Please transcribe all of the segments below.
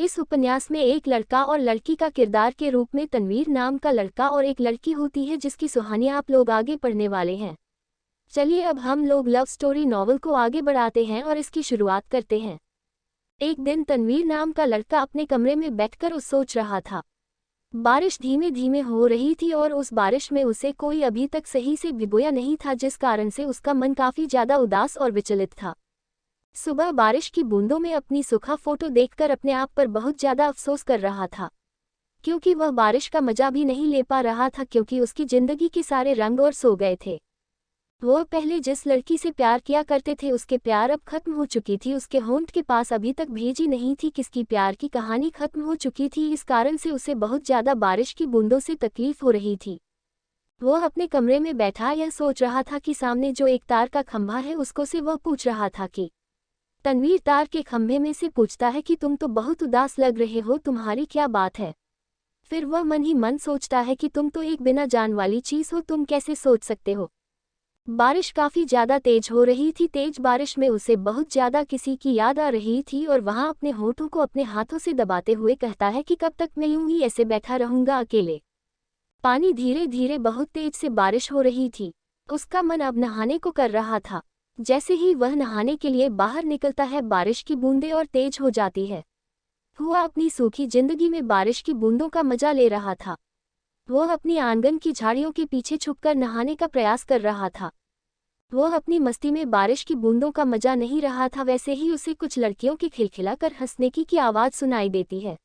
इस उपन्यास में एक लड़का और लड़की का किरदार के रूप में तनवीर नाम का लड़का और एक लड़की होती है जिसकी कहानी आप लोग आगे पढ़ने वाले हैं। चलिए अब हम लोग लव स्टोरी नॉवल को आगे बढ़ाते हैं और इसकी शुरुआत करते हैं। एक दिन तनवीर नाम का लड़का अपने कमरे में बैठकर सोच रहा था। बारिश धीमे धीमे हो रही थी और उस बारिश में उसे कोई अभी तक सही से भिगोया नहीं था, जिस कारण से उसका मन काफी ज्यादा उदास और विचलित था। सुबह बारिश की बूंदों में अपनी सूखा फोटो देखकर अपने आप पर बहुत ज्यादा अफसोस कर रहा था, क्योंकि वह बारिश का मजा भी नहीं ले पा रहा था, क्योंकि उसकी जिंदगी के सारे रंग और सो गए थे। वो पहले जिस लड़की से प्यार किया करते थे उसके प्यार अब खत्म हो चुकी थी। उसके होंठ के पास अभी तक भेजी नहीं थी किसकी प्यार की कहानी खत्म हो चुकी थी। इस कारण से उसे बहुत ज्यादा बारिश की बूंदों से तकलीफ हो रही थी। वो अपने कमरे में बैठा यह सोच रहा था कि सामने जो एक तार का खंभा है उसको से वह पूछ रहा था कि तनवीर तार के खंभे में से पूछता है कि तुम तो बहुत उदास लग रहे हो, तुम्हारी क्या बात है। फिर वह मन ही मन सोचता है कि तुम तो एक बिना जान वाली चीज हो, तुम कैसे सोच सकते हो। बारिश काफी ज्यादा तेज हो रही थी। तेज बारिश में उसे बहुत ज्यादा किसी की याद आ रही थी और वहां अपने होठों को अपने हाथों से दबाते हुए कहता है कि कब तक मैं यूं ही ऐसे बैठा रहूंगा अकेले। पानी धीरे धीरे बहुत तेज से बारिश हो रही थी। उसका मन अब नहाने को कर रहा था। जैसे ही वह नहाने के लिए बाहर निकलता है बारिश की बूंदें और तेज हो जाती है। वह अपनी सूखी जिंदगी में बारिश की बूंदों का मजा ले रहा था। वह अपनी आंगन की झाड़ियों के पीछे छुपकर नहाने का प्रयास कर रहा था। वह अपनी मस्ती में बारिश की बूंदों का मजा नहीं रहा था। वैसे ही उसे कुछ लड़कियों के खिलखिलाकर हंसने की आवाज सुनाई देती है।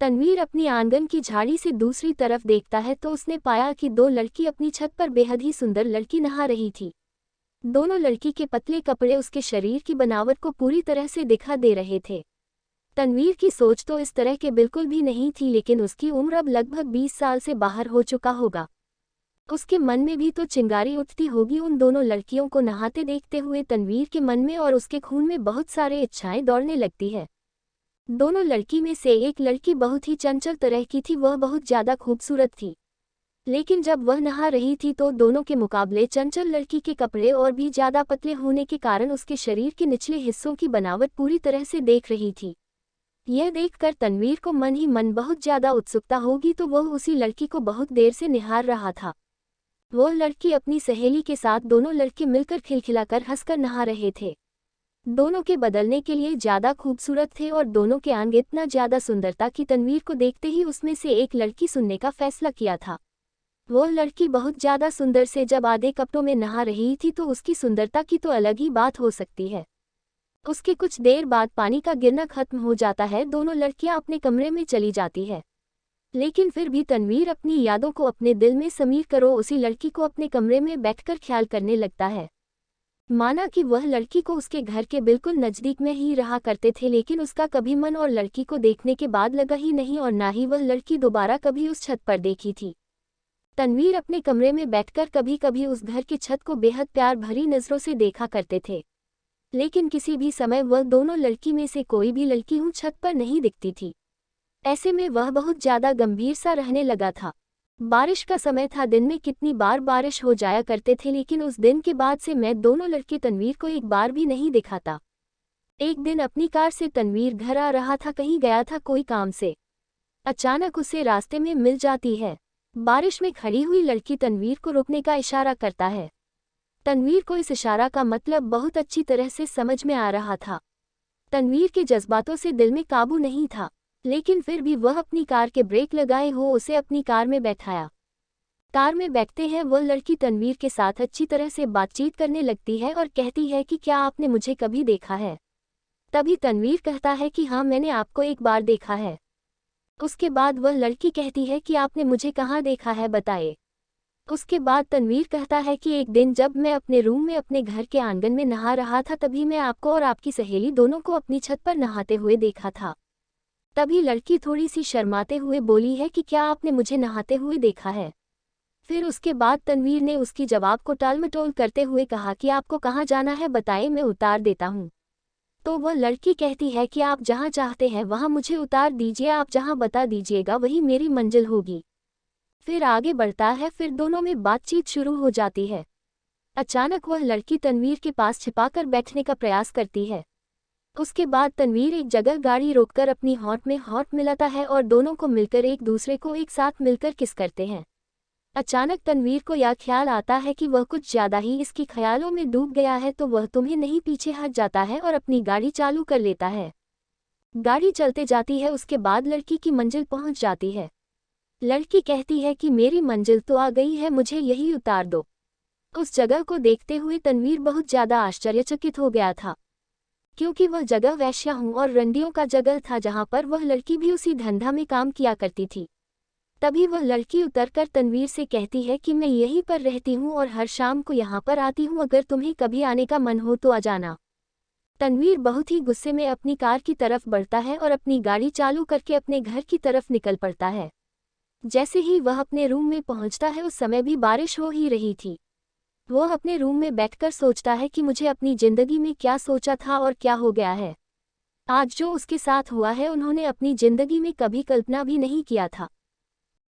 तनवीर अपनी आंगन की झाड़ी से दूसरी तरफ देखता है तो उसने पाया कि दो लड़की अपनी छत पर बेहद ही सुंदर लड़की नहा रही थी। दोनों लड़की के पतले कपड़े उसके शरीर की बनावट को पूरी तरह से दिखा दे रहे थे। तनवीर की सोच तो इस तरह के बिल्कुल भी नहीं थी, लेकिन उसकी उम्र अब लगभग 20 साल से बाहर हो चुका होगा। उसके मन में भी तो चिंगारी उठती होगी उन दोनों लड़कियों को नहाते देखते हुए। तनवीर के मन में और उसके खून में बहुत सारे इच्छाएं दौड़ने लगती है। दोनों लड़की में से एक लड़की बहुत ही चंचल तरह की थी। वह बहुत ज्यादा खूबसूरत थी, लेकिन जब वह नहा रही थी तो दोनों के मुकाबले चंचल लड़की के कपड़े और भी ज्यादा पतले होने के कारण उसके शरीर के निचले हिस्सों की बनावट पूरी तरह से देख रही थी। यह देखकर तनवीर को मन ही मन बहुत ज्यादा उत्सुकता होगी तो वह उसी लड़की को बहुत देर से निहार रहा था। वह लड़की अपनी सहेली के साथ दोनों लड़के मिलकर खिलखिलाकर हंसकर नहा रहे थे। दोनों के बदलने के लिए ज्यादा खूबसूरत थे और दोनों के अंग इतना ज्यादा सुंदरता कि तनवीर को देखते ही उसमें से एक लड़की सुनने का फैसला किया था। वह लड़की बहुत ज्यादा सुंदर से जब आधे कपड़ों में नहा रही थी तो उसकी सुंदरता की तो अलग ही बात हो सकती है। उसके कुछ देर बाद पानी का गिरना खत्म हो जाता है। दोनों लड़कियां अपने कमरे में चली जाती है, लेकिन फिर भी तनवीर अपनी यादों को अपने दिल में समीर करो उसी लड़की को अपने कमरे में बैठकर ख्याल करने लगता है। माना कि वह लड़की को उसके घर के बिल्कुल नजदीक में ही रहा करते थे, लेकिन उसका कभी मन और लड़की को देखने के बाद लगा ही नहीं और ना ही वह लड़की दोबारा कभी उस छत पर देखी थी। तनवीर अपने कमरे में बैठकर कभी कभी उस घर की छत को बेहद प्यार भरी नजरों से देखा करते थे, लेकिन किसी भी समय वह दोनों लड़की में से कोई भी लड़की उस छत पर नहीं दिखती थी। ऐसे में वह बहुत ज्यादा गंभीर सा रहने लगा था। बारिश का समय था, दिन में कितनी बार बारिश हो जाया करते थे, लेकिन उस दिन के बाद से मैं दोनों लड़के तनवीर को एक बार भी नहीं देखा था। एक दिन अपनी कार से तनवीर घर आ रहा था, कहीं गया था कोई काम से। अचानक उसे रास्ते में मिल जाती है। बारिश में खड़ी हुई लड़की तनवीर को रुकने का इशारा करता है। तनवीर को इस इशारा का मतलब बहुत अच्छी तरह से समझ में आ रहा था। तनवीर के जज्बातों से दिल में काबू नहीं था, लेकिन फिर भी वह अपनी कार के ब्रेक लगाए हो उसे अपनी कार में बैठाया। कार में बैठते हैं वह लड़की तनवीर के साथ अच्छी तरह से बातचीत करने लगती है और कहती है कि क्या आपने मुझे कभी देखा है। तभी तनवीर कहता है कि हाँ, मैंने आपको एक बार देखा है। उसके बाद वह लड़की कहती है कि आपने मुझे कहाँ देखा है, बताए। उसके बाद तनवीर कहता है कि एक दिन जब मैं अपने रूम में अपने घर के आंगन में नहा रहा था तभी मैं आपको और आपकी सहेली दोनों को अपनी छत पर नहाते हुए देखा था। तभी लड़की थोड़ी सी शर्माते हुए बोली है कि क्या आपने मुझे नहाते हुए देखा है। फिर उसके बाद तनवीर ने उसकी जवाब को टालमटोल करते हुए कहा कि आपको कहाँ जाना है, बताएं, मैं उतार देता हूँ। तो वह लड़की कहती है कि आप जहाँ चाहते हैं वहाँ मुझे उतार दीजिए, आप जहाँ बता दीजिएगा वही मेरी मंजिल होगी। फिर आगे बढ़ता है, फिर दोनों में बातचीत शुरू हो जाती है। अचानक वह लड़की तनवीर के पास छिपाकर बैठने का प्रयास करती है। उसके बाद तनवीर एक जगह गाड़ी रोककर अपनी हॉट में हॉट मिलाता है और दोनों को मिलकर एक दूसरे को एक साथ मिलकर किस करते हैं। अचानक तनवीर को यह ख्याल आता है कि वह कुछ ज़्यादा ही इसकी ख्यालों में डूब गया है, तो वह तुम्हें नहीं पीछे हट जाता है और अपनी गाड़ी चालू कर लेता है। गाड़ी चलते जाती है। उसके बाद लड़की की मंजिल पहुंच जाती है। लड़की कहती है कि मेरी मंजिल तो आ गई है, मुझे यही उतार दो। उस जगह को देखते हुए तनवीर बहुत ज़्यादा आश्चर्यचकित हो गया था, क्योंकि वह जगह वैश्याओं और रंडियों का जगह था जहां पर वह लड़की भी उसी धंधा में काम किया करती थी। तभी वह लड़की उतरकर तनवीर से कहती है कि मैं यहीं पर रहती हूँ और हर शाम को यहाँ पर आती हूँ, अगर तुम्हें कभी आने का मन हो तो आ जाना। तनवीर बहुत ही गुस्से में अपनी कार की तरफ बढ़ता है और अपनी गाड़ी चालू करके अपने घर की तरफ निकल पड़ता है। जैसे ही वह अपने रूम में पहुंचता है, उस समय भी बारिश हो ही रही थी। वह अपने रूम में बैठकर सोचता है कि मुझे अपनी ज़िंदगी में क्या सोचा था और क्या हो गया है। आज जो उसके साथ हुआ है, उन्होंने अपनी ज़िंदगी में कभी कल्पना भी नहीं किया था।